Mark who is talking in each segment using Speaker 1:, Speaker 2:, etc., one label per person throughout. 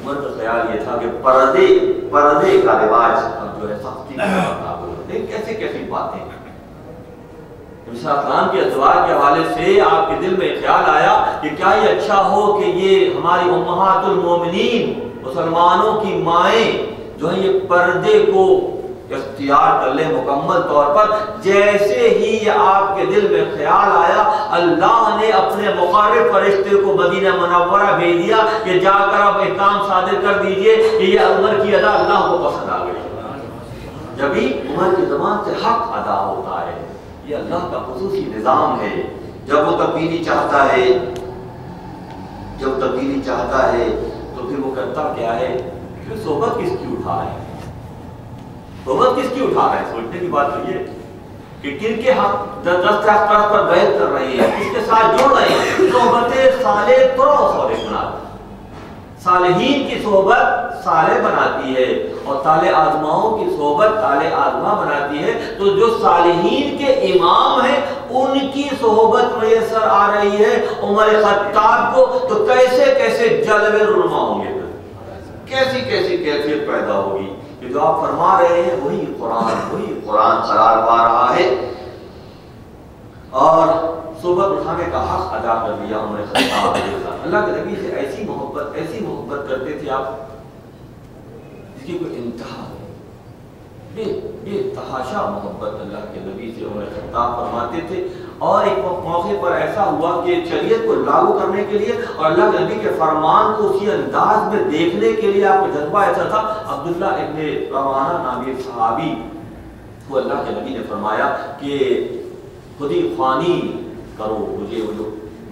Speaker 1: عمر کا خیال یہ تھا کہ پردے کا رواج اب جو ہے سختی کا لیکن کیسے کیسی باتیں خان کے ازواج کے حوالے سے آپ کے دل میں خیال آیا کہ کیا یہ اچھا ہو کہ یہ ہماری امہات المومنین مسلمانوں کی مائیں جو ہیں یہ پردے کو اختیار کر لیں مکمل طور پر. جیسے ہی یہ آپ کے دل میں خیال آیا اللہ نے اپنے مقرب فرشتے کو مدینہ منورہ بھیج دیا کہ جا کر آپ احکام صادر کر دیجئے کہ یہ عمر کی ادا اللہ کو پسند آ گئی. جبھی عمر کی زبان سے حق ادا ہوتا ہے. یہ اللہ کا خصوصی نظام ہے. جب وہ تبدیلی چاہتا ہے تو پھر وہ کرتا کیا ہے کہ صحبت کس کی اٹھا رہے ہیں. صحبت کس کی اٹھا رہے ہیں سوچنے کی بات تو یہ کہ کن کے حق دست اخلاق پر بیعت کر رہے ہیں, کس کے ساتھ جوڑ رہے ہیں. صحبت صالح صالحین کی صحبت صالح بناتی ہے اور طالع آزماؤں کی صحبت طالع آزما بناتی ہے. تو جو صالحین کے امام ہیں ان کی صحبت میسر آ رہی ہے عمر خطاب کو, تو کیسے کیسے جلوے رونما ہوں گے, کیسی کیسی کیفیت پیدا ہوگی کہ جو آپ فرما رہے ہیں وہی قرآن قرار پا رہا ہے. اور صحبت اٹھانے کا حق ادا کر دیا عمر خطاب علیہ السلام. اللہ کے نبی سے ایسی محبت کرتے تھے آپ جس کی کوئی انتہا نہیں. بے تحاشا محبت اللہ کے نبی سے عمر خطاب فرماتے تھے. اور ایک موقع پر ایسا ہوا کہ شریعت کو لاگو کرنے کے لیے اور اللہ کے نبی کے فرمان کو اسی انداز میں دیکھنے کے لیے آپ کا جذبہ ایسا تھا. عبداللہ ابن رواحہ نامی صحابی کو اللہ کے نبی نے فرمایا کہ خودی خوانی کرو مجھے. وہ جو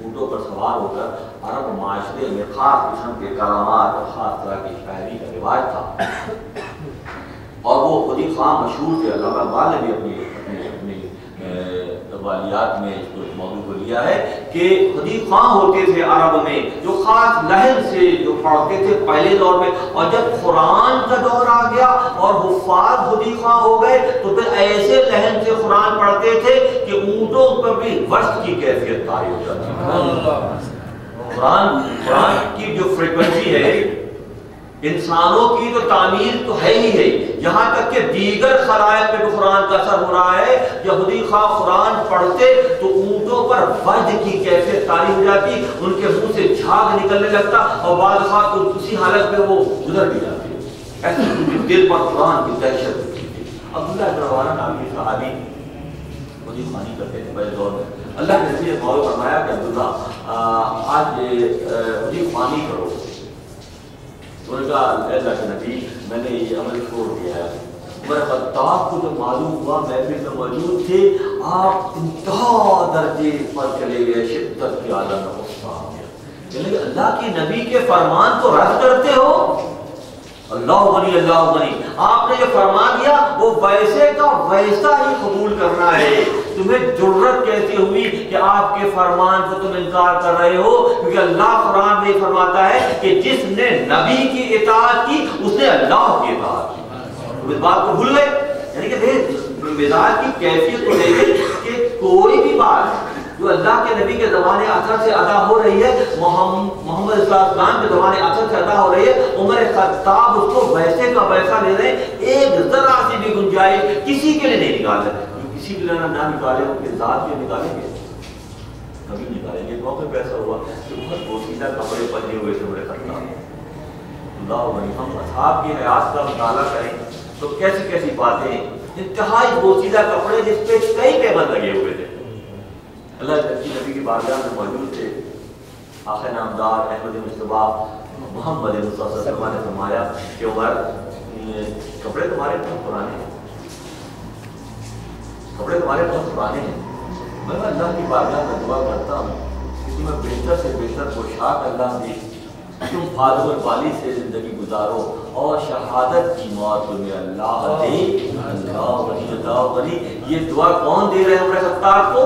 Speaker 1: اونٹوں پر سوار ہو کر عرب معاشرے میں خاص قسم کے کلامات اور خاص طرح کی شاعری کا رواج تھا اور وہ خودی خواہ مشہور تھے. علامہ اقبال نے بھی اپنی والیات میں اس موضوع کو لیا ہے کہ خودی خواہ ہوتے تھے عرب میں جو خاص لہن سے جو پڑھتے تھے پہلے دور میں. اور جب قرآن کا دور آ گیا اور حفاظ خودی خواہ ہو گئے تو پھر ایسے لہن سے قرآن پڑھتے تھے کہ اونٹوں پر بھی وشت کی کیفیت طاری ہو جاتی. قرآن کی جو فریکوینسی ہے انسانوں کی تو تعمیر تو ہے ہی ہے, یہاں تک کہ دیگر خلائق پہ قرآن کا اثر ہو رہا ہے. جب خودی خواہ قرآن پڑھتے تو اونٹوں پر وجد کی کیفیت طاری ہو جاتی, ان کے منہ سے جھاگ نکلنے لگتا اور بعض خواہ تو اسی حالت میں وہ گزر بھی جاتی. ایسے دل پر قرآن کی دہشت ہوتی تھی. عبداللہ ابن رواحہ نامی صحابی خودی خوانی کرتے تھے پہلے دور میں. اللہ نے نبی نے فرمایا کہ عبداللہ آج خودی خوانی کرو. انہوں نے کہا اللہ کے نبی میں نے یہ عمل چھوڑ دیا ہے. عمر خطاب کو جو معلوم ہوا محفل میں موجود تھے آپ انتہا درجے پر چلے گئے, شدت کے عالم میں غصہ آ گیا. یعنی اللہ کے نبی کے فرمان کو رد کرتے ہو. اللہ غنی اللہ غنی, آپ نے جو فرمان دیا وہ ویسے کا ویسا ہی قبول کرنا ہے. تمہیں جرت کیسے ہوئی کہ آپ کے فرمان سے تم انکار کر رہے ہو, کیونکہ اللہ قرآن میں فرماتا ہے کہ جس نے نبی کی اطاعت کی اس نے اللہ کی اطاعت کی. اس بات کو بھول گئے. یعنی کہ مزاج کی کیفیت کو دیکھیں کہ کوئی بھی بات جو اللہ کے نبی کے زمانے اثر سے ادا ہو رہی ہے, محمد صلی اللہ علیہ وسلم کے زمانے اثر سے ادا ہو رہی ہے, عمر خطاب اس کو ویسے کا ویسا لے رہے ہیں. ایک ذرا سی بھی گنجائش کسی کے لیے نہیں نکال رہے. کسی کے لیے نہ نکالے ان کے ذات کے نکالیں گے کبھی نکالیں گے. موقع پہ ایسا ہوا کہ بہت پوشیدہ کپڑے پہنے ہوئے تھے عمر خطاب. اللہ علیہ ہم اصحاب کی حیات کا مطالعہ کریں تو کیسی کیسی باتیں, انتہائی پوشیدہ کپڑے جس پہ کئی پیبند لگے ہوئے تھے. اللہ کے نبی کی بارگاہ میں موجود تھے. آخر نامدار احمد مصطفیٰ محمد مصطفیٰ صلی اللہ علیہ وسلم نے فرمایا کہ عمر کپڑے تمہارے بہت پرانے ہیں, کپڑے تمہارے بہت پرانے ہیں. میں اللہ کی بارگاہ میں دعا کرتا ہوں کہ تمہیں بہتر سے بہتر پوشاک اللہ دے, تم فارغ البالی سے زندگی گزارو اور شہادت کی موت تمہیں اللہ دے. اللہ غنی. یہ دعا کون دے رہے ہیں عمر خطاب کو؟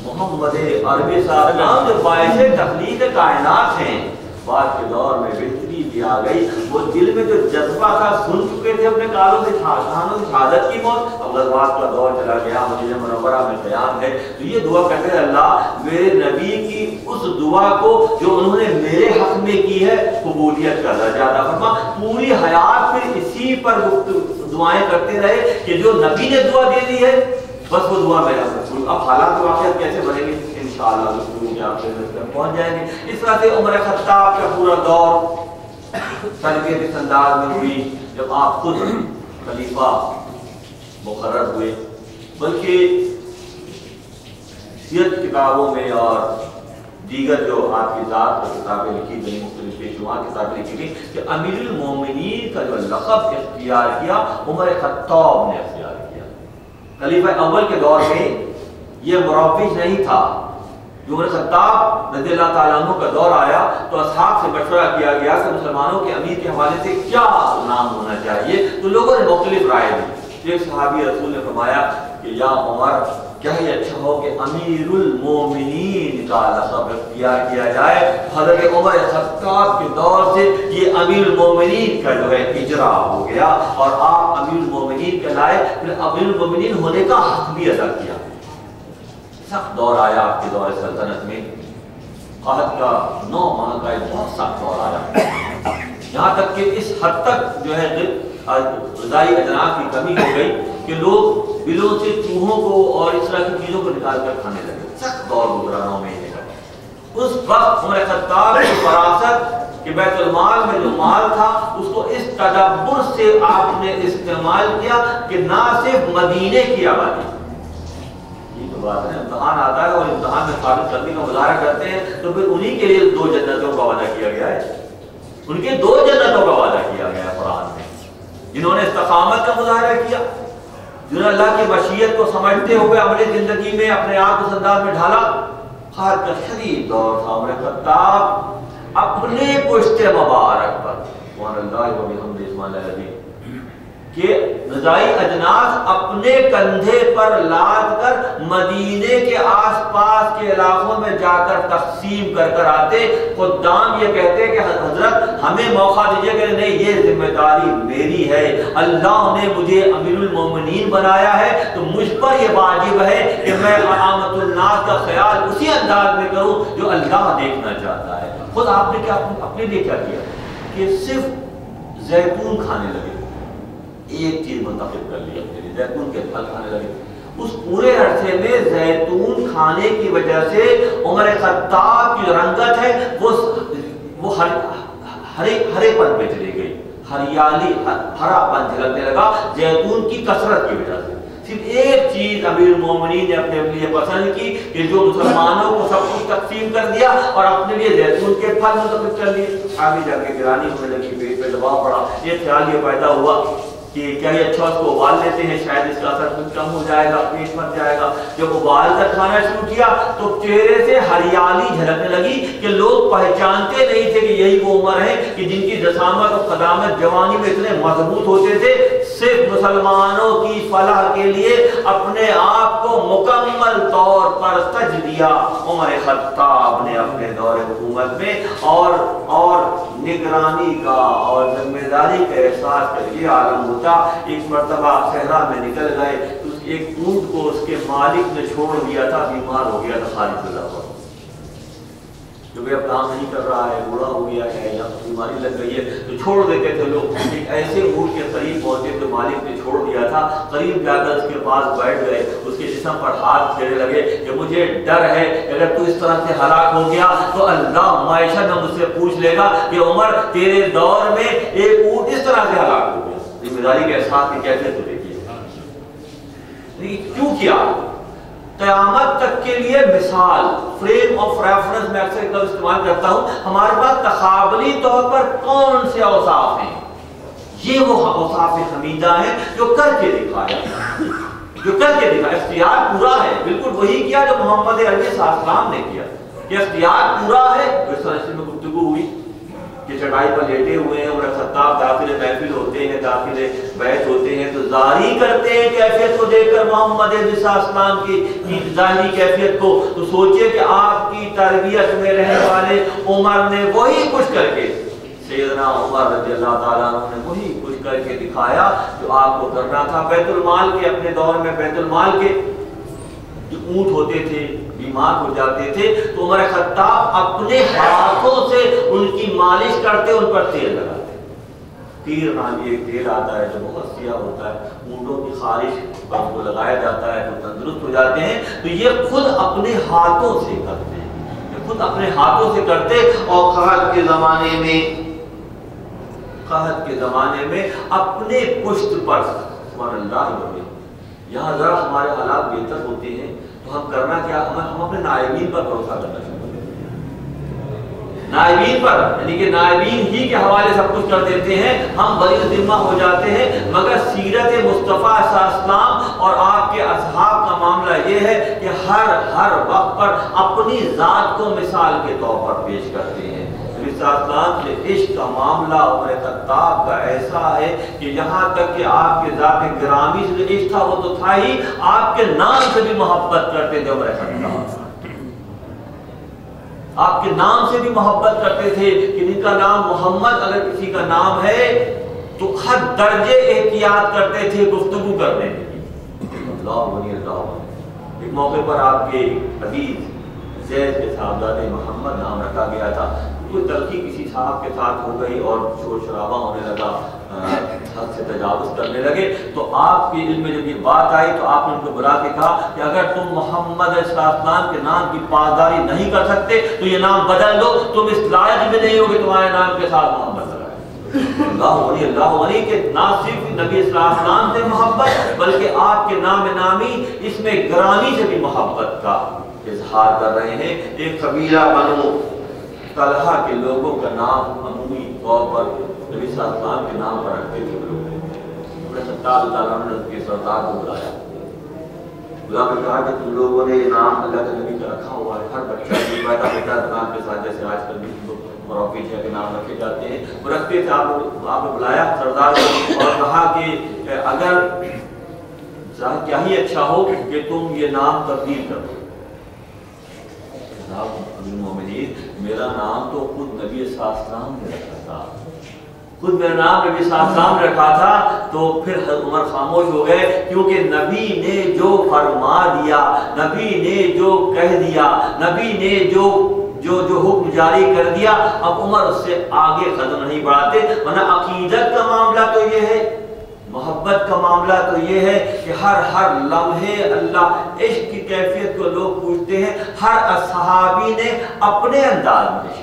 Speaker 1: محمد عربی صاحب جو باعث تخلیق کائنات ہیں. بعد کے دور میں بہترین खुशी भी आ गई। वो दिल में जो जज्बा था, सुन चुके थे अपने कानों से शहादत की मौत, अब गज़वात का दौर चला गया, मदीना मुनव्वरा में क़याम है, तो ये दुआ करते हैं अल्लाह मेरे नबी की उस दुआ को जो उन्होंने मेरे हक में की है कबूलियत का दर्जा अता फरमा। पूरी हयात फिर इसी पर दुआएं करते रहे कि जो नबी ने दुआ दे दी है बस वो दुआ मेरा कबूल। अब हालात वाक़ियात कैसे बनेंगे इंशाअल्लाह पहुंच जाएंगे। इस तरह से उमर खत्ताब का पूरा दौर तरबियत इस अंदाज में हुई जब आप खुद खलीफा मुकर्रर हुए। बल्कि सीरत किताबों में और दीगर जो आपकी ज़ात पर किताबें लिखी गई, मुख्तलिफ पेशुमार किताबें लिखी गई कि अमीरुल मोमिनीन का जो लक़ब इख्तियार किया उमर खत्ताब ने इख्तियार किया। खलीफा अव्वल के दौर में ये मुरव्विज नहीं था। जो उमर खत्ताब रज़ियल्लाहु ताला अन्हु का दौर आया तो असहाब से मशवरा किया गया कि मुसलमानों के अमीर के हवाले से क्या नाम होना चाहिए, तो लोगों ने मुख्तलिफ राय दी। एक सहाबी रसूल ने फरमाया कि या उमर क्या ही अच्छा हो कि अमीरुल मोमिनीन का लक़ब इख्तियार किया जाए। हज़रत उमर खत्ताब के दौर से ये अमीरुल मोमिनीन का जो है इजरा हो गया और आप अमीरुल मोमिनीन कहलाए, फिर अमीरुल मोमिनीन होने का हक भी अदा किया। सख्त दौर आया आपके दौर सल्तनत में, कहत का 9 माह का एक बहुत सख्त दौर आया, यहाँ तक कि इस हद तक जो है ग़िज़ाई अजनास की कमी हो गई कि लोग बिलों से चूहों को और इस तरह की चीज़ों को निकाल कर खाने लगे। सख्त दौर गुजरा 9 महीने का। उस वक्त उमर खत्ताब की फरासत कि बैतुल माल में जो माल था उसको इस तदब्बुर से आपने इस्तेमाल किया कि ना सिर्फ मदीने की आबादी, ये तो बात है, इम्तहान आता है और इम्तहान में साबित करने का मुजाहरा करते हैं तो फिर उन्हीं के लिए 2 जन्नतों का वादा किया गया है। उनके 2 जन्नतों का वादा किया गया है कुरान में, जिन्होंने इस्तिकामत का मुजाहरा किया, जिन्होंने अल्लाह की मशीयत को समझते हुए अपनी जिंदगी में अपने आप को अंदाज में ढाला। खार का शदीद दौर था। उमर खत्ताब अपने पुश्ते मुबारक पर कि ग़िज़ाई अजनास अपने कंधे पर लाद कर मदीने के आसपास के इलाकों में जाकर तकसीम कर कर आते। खुद्दाम ये कहते कि हजरत हमें मौका दीजिए कि नहीं, ये जिम्मेदारी मेरी है, अल्लाह ने मुझे अमीरुल मोमिनीन बनाया है तो मुझ पर यह वाजिब है कि मैं आमतुल नास का ख्याल उसी अंदाज में करूं जो अल्लाह देखना चाहता है। खुद आपने क्या अपने लिए क्या किया कि सिर्फ जैतून खाने लगे, एक चीज मुंतखब कर ली अपने लिए, जैतून के फल खाने लगे। उस पूरे अरसे में जैतून खाने की वजह से उमर खत्ताब की रंगत है वो हरेपन पे चली गई, हरियाली हरापन झलकने लगा जैतून की कसरत की वजह से। सिर्फ एक चीज अमीर मोमिनीन ने अपने लिए पसंद की कि जो मुसलमानों को सब कुछ तकसीम कर दिया और अपने लिए जैतून के फल मुंतखब कर लिए। आगे जाके गिरानी होने लगी, पेट पे दबाव पड़ा, ये ख्याल ये पैदा हुआ कि क्या ये अच्छा उसको उबाल लेते हैं, शायद इसका असर कुछ कम हो जाएगा, पेट मर जाएगा। जब उबाल कर खाना शुरू किया तो चेहरे से हरियाली झलकने लगी कि लोग पहचानते नहीं थे कि यही वो उम्र है कि जिनकी जसामत और कदामत जवानी में इतने मजबूत होते थे। सिर्फ मुसलमानों की फलाह के लिए अपने आप को मुकम्मल तौर पर सज दिया उमर खत्ताब ने अपने दौरे हुकूमत में और निगरानी का और जिम्मेदारी का एहसास करके आलम होता। एक मरतबा सहरा में निकल गए तो एक ऊंट को उसके मालिक ने छोड़ दिया था, बीमार हो गया था खालिद पर, जो भी अब काम नहीं कर रहा है, बूढ़ा हो गया है या बीमारी लग गई है तो छोड़ देते थे लोग। एक ऐसे ऊंट के करीब पहुंचे तो मालिक ने छोड़ दिया था, करीब जाकर उसके पास बैठ गए, उसके जिस्म पर हाथ फेरने लगे कि मुझे डर है अगर तू इस तरह से हलाक हो गया तो अल्लाह मायशा में मुझसे पूछ लेगा कि उमर तेरे दौर में एक ऊंट इस तरह से हलाक हो गया। जिम्मेदारी के एहसास की कैसे तो देखिए क्यों किया। क़यामत तक के लिए मिसाल फ्रेम ऑफ रेफरेंस में अक्सर एक इस्तेमाल करता हूं। हमारे पास तकाबली तौर पर कौन से औसाफ हैं, ये वो औसाफ हमीदा है जो करके दिखाया, जो करके दिखाया। इख्तियार पूरा है, बिल्कुल वही किया जो मोहम्मद अरबी सल्लल्लाहु ने किया। ये इख्तियार पूरा है। इस तरह में गुफ्तगू हुई कि चटाई पर लेटे हुए हैं, उमर खत्ताब दाखिले महफिल होते हैं, दाखिले बैत होते हैं तो जारी करते हैं कैफियत को देखकर मोहम्मद इस्लाम की जाहिरी कैफियत को। तो सोचिए कि आपकी तरबियत में रहने वाले उमर ने वही कुछ करके सैयदना उमर रज़ी अल्लाह ताला अन्हु ने वही कुछ करके दिखाया जो आपको करना था। बैतुल माल के अपने दौर में बैतुल माल के जो ऊँट होते थे बीमार हो जाते थे तो उमर खत्ताब अपने हाथों से उनकी मालिश करते, उन पर तेल लगाते। तीर नाम एक तेल आता है जो बहुत सिया होता है, ऊँटों की खारिश पर उसको लगाया जाता है तो तंदुरुस्त हो जाते हैं। तो ये खुद अपने हाथों से करते हैं, ये खुद अपने हाथों से करते। और कहत के ज़माने में अपने पुश्त पर यहाँ जरा हमारे हालात बेहतर होते हैं तो हम करना क्या, हम अपने नायबीन पर भरोसा करना शुरू करते हैं। नायबीन पर यानी कि नायबीन ही के हवाले सब कुछ कर देते हैं, हम बरी ज़िम्मा हो जाते हैं। मगर सीरत मुस्तफ़ा सल्लल्लाहु और आपके असहाब का मामला ये है कि हर वक्त पर अपनी ज़ात को मिसाल के तौर पर पेश करते हैं। के इश्क का मामला उमर खत्ताब का ऐसा है कि यहाँ तक कि आपके ज़ात गिरामी से जो इश्क था वो तो था ही, आपके नाम से भी मोहब्बत करते थे उमर खत्ताब। आपके नाम से भी मोहब्बत करते थे कि जिनका नाम मोहम्मद अगर किसी का नाम है तो हर दर्जे एहतियात करते थे गुफ्तगू करने की। एक मौके पर आपके अजीज ज़ैद के साहबजादे मोहम्मद नाम रखा गया था। कोई तलखी किसी साहब के साथ हो गई और शोर शराबा होने लगा, हद से तजावुज़ करने लगे। तो आपके इल्म में जब ये बात आई तो आपने उनको बुला के कहा कि अगर तुम मोहम्मद अलैहिस्सलाम के नाम की पासदारी नहीं कर सकते तो ये नाम बदल दो, तुम इस लायक भी नहीं होगे तुम्हारे नाम के साथ मोहम्मद अल्लाह वली के ना सिर्फ नबी अलैहिस्सलाम से मोहब्बत बल्कि आपके नाम नामी इसमें गिरामी से भी मोहब्बत का इजहार कर रहे हैं। एक कबीला बनो तलहा के लोगों का नाम अमूमी तौर पर नबी सल्लल्लाहु के नाम पर रखते थे लोग। उन्होंने उसके सरदार को बुलाया, बुला कर कहा कि तुम लोगों ने नाम अल्लाह के नबी का रखा हुआ है, हर बच्चा पैदा होता है नाम के साथ, जैसे आजकल भी मौके के नाम रखे जाते हैं, वो रखते थे। आपने बुलाया सरदार को और कहा कि अगर क्या ही अच्छा हो कि तुम ये नाम तब्दील कर दो। मेरा नाम तो खुद नबी सल्लल्लाहु ने रखा था, खुद मेरा नाम नबी सल्लल्लाहु ने रखा था। तो फिर उमर खामोश हो गए, क्योंकि नबी ने जो फरमा दिया, नबी ने जो कह दिया, नबी ने जो हुक्म जारी कर दिया, अब उमर उससे आगे कदम नहीं बढ़ाते। वरना अकीदत का मामला तो ये है, मोहब्बत का मामला तो ये है कि हर लम्हे अल्लाह इश्क की कैफियत को लोग पूछते हैं। हर असहाबी ने अपने अंदाज में